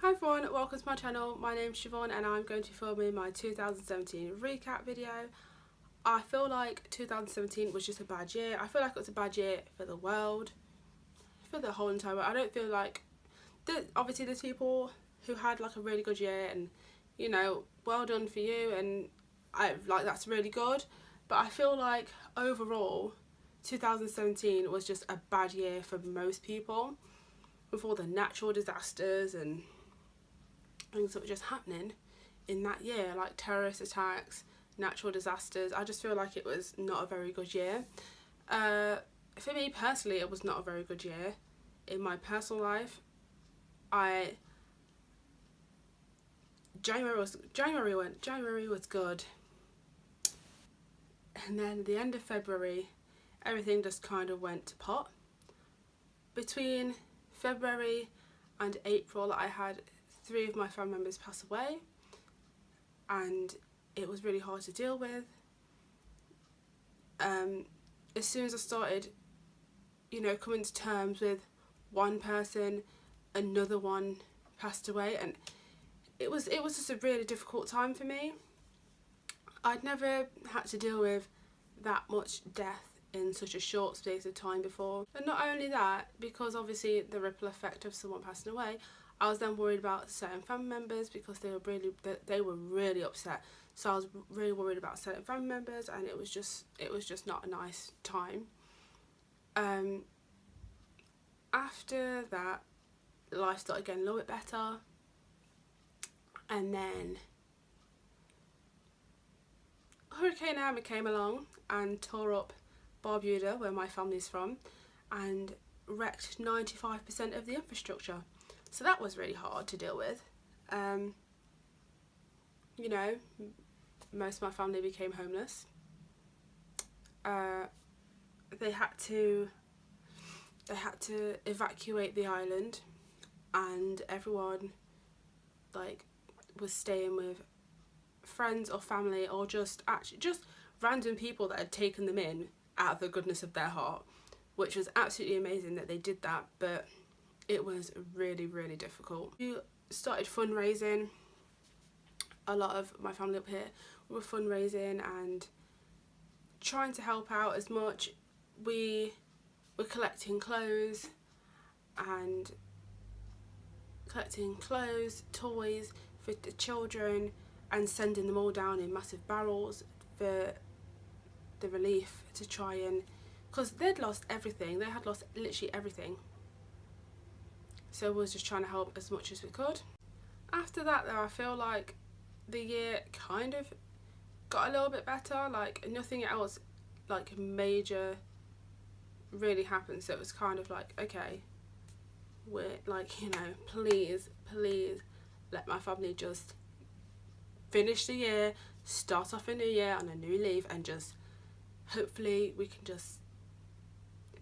Hi everyone, welcome to my channel. My name's Siobhan and I'm going to be filming my 2017 recap video. I feel like 2017 was just a bad year. I feel like it was a bad year for the world, for the whole entire world. I don't feel like, obviously there's people who had like a really good year and, you know, well done for you, and that's really good. But I feel like overall 2017 was just a bad year for most people, with all the natural disasters and things that were just happening in that year, like terrorist attacks, natural disasters. I just feel like it was not a very good year. For me personally, it was not a very good year. In my personal life, January was good, and then the end of February, everything just kind of went to pot. Between February and April, I had 3 of my family members pass away, and it was really hard to deal with. As soon as I started, you know, coming to terms with one person, another one passed away, and it was just a really difficult time for me. I'd never had to deal with that much death in such a short space of time before. And not only that, because obviously the ripple effect of someone passing away, I was then worried about certain family members because they were really upset. So I was really worried about certain family members, and it was just not a nice time. After that, life started getting a little bit better, and then Hurricane Irma came along and tore up Barbuda, where my family's from, and wrecked 95% of the infrastructure. So that was really hard to deal with. You know, most of my family became homeless. They had to evacuate the island, and everyone was staying with friends or family, or just random people that had taken them in out of the goodness of their heart, which was absolutely amazing that they did that, but it was really, really difficult. We started fundraising. A lot of my family up here were fundraising and trying to help out as much. We were collecting clothes, toys for the children, and sending them all down in massive barrels for the relief, to try and, because they'd lost everything. They had lost literally everything. So we was just trying to help as much as we could. After that though, I feel like the year kind of got a little bit better. Like nothing else like major really happened, so it was kind of like, okay, we're like, you know, please let my family just finish the year, start off a new year on a new leaf, and just hopefully we can just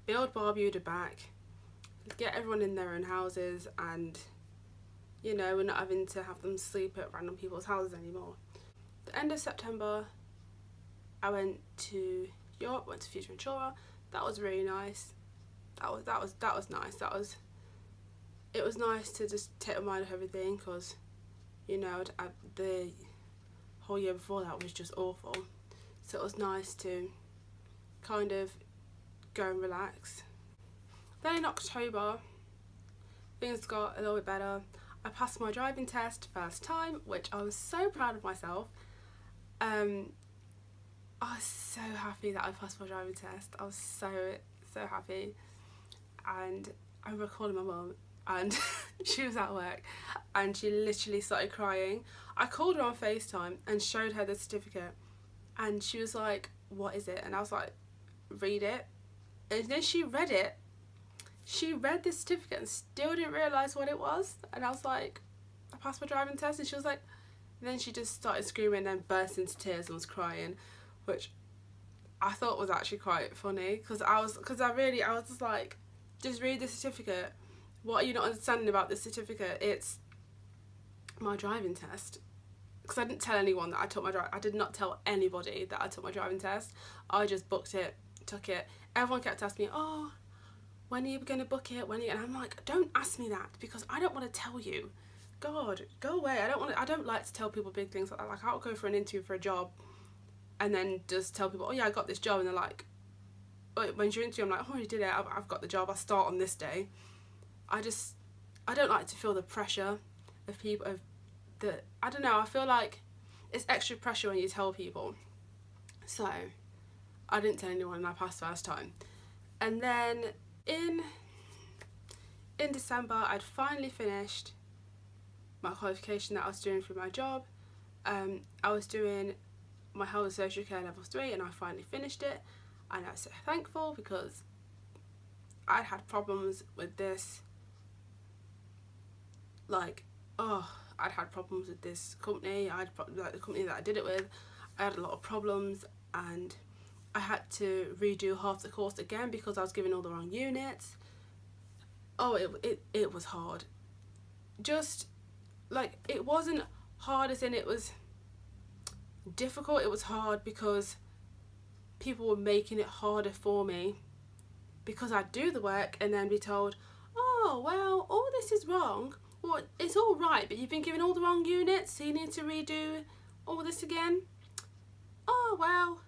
build Barbuda back, get everyone in their own houses, and, you know, we're not having to have them sleep at random people's houses anymore. The end of September, I went to Europe, went to Fuerteventura. That was really nice. That was nice. It was nice to just take my mind off everything, because, you know, the whole year before that was just awful. So it was nice to kind of go and relax. Then in October, things got a little bit better. I passed my driving test first time, which I was so proud of myself. I was so happy that I passed my driving test. I was so happy. And I remember calling my mum, and she was at work, and she literally started crying. I called her on FaceTime and showed her the certificate, and she was like, what is it? And I was like, read it. And then she read it. She read the certificate and still didn't realise what it was. And I was like, I passed my driving test. And she was like, and then she just started screaming and then burst into tears and was crying, which I thought was actually quite funny, because I was just like, just read the certificate. What are you not understanding about this certificate? It's my driving test. Because I didn't tell anyone that I took I did not tell anybody that I took my driving test. I just booked it, took it. Everyone kept asking me, oh, when are you going to book it? And I'm like, don't ask me that, because I don't want to tell you. God, go away. I don't like to tell people big things like that. Like, I'll go for an interview for a job and then just tell people, oh yeah, I got this job, and they're like, when's your interview? I'm like, oh, I already did it. I've got the job. I start on this day. I don't like to feel the pressure of people, I don't know, I feel like it's extra pressure when you tell people. So I didn't tell anyone, and I passed first time. And then in December, I'd finally finished my qualification that I was doing for my job. I was doing my health and social care level 3, and I finally finished it, and I was so thankful because I'd had problems with this, like, I'd had problems with this company. Like the company that I did it with, I had a lot of problems, and I had to redo half the course again because I was giving all the wrong units. Oh, it was hard. Just, like, it wasn't hard as in it was difficult. It was hard because people were making it harder for me, because I'd do the work and then be told, oh, well, all this is wrong. Well, it's all right, but you've been given all the wrong units, so you need to redo all this again. Oh, well,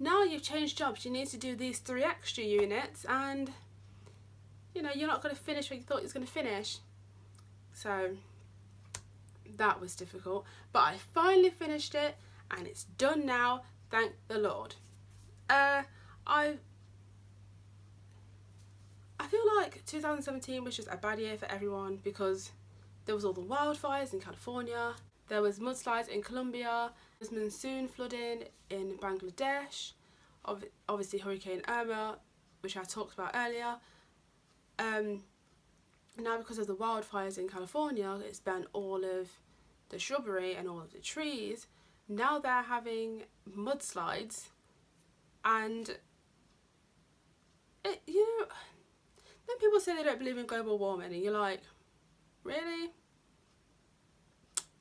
now you've changed jobs, you need to do these 3 extra units, and, you know, you're not going to finish what you thought you was going to finish. So that was difficult, but I finally finished it, and it's done now, thank the Lord. I feel like 2017 was just a bad year for everyone, because there was all the wildfires in California, there was mudslides in Colombia, there was monsoon flooding in Bangladesh, obviously Hurricane Irma, which I talked about earlier. Now because of the wildfires in California, it's burnt all of the shrubbery and all of the trees. Now they're having mudslides, and it, you know, then people say they don't believe in global warming, and you're like, really?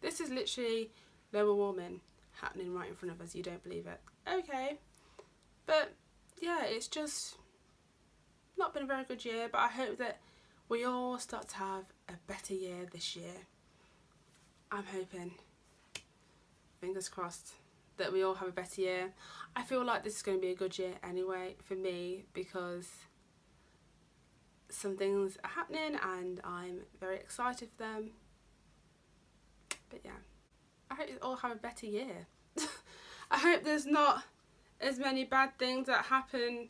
This is literally global warming happening right in front of us. You don't believe it? Okay. But yeah, it's just not been a very good year, but I hope that we all start to have a better year this year. I'm hoping, fingers crossed, that we all have a better year. I feel like this is going to be a good year anyway for me, because some things are happening and I'm very excited for them. But yeah, I hope you all have a better year. I hope there's not as many bad things that happen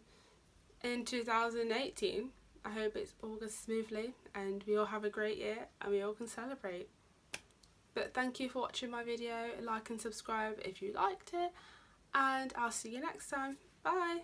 in 2018. I hope it's all goes smoothly and we all have a great year and we all can celebrate. But thank you for watching my video. Like and subscribe if you liked it, and I'll see you next time. Bye.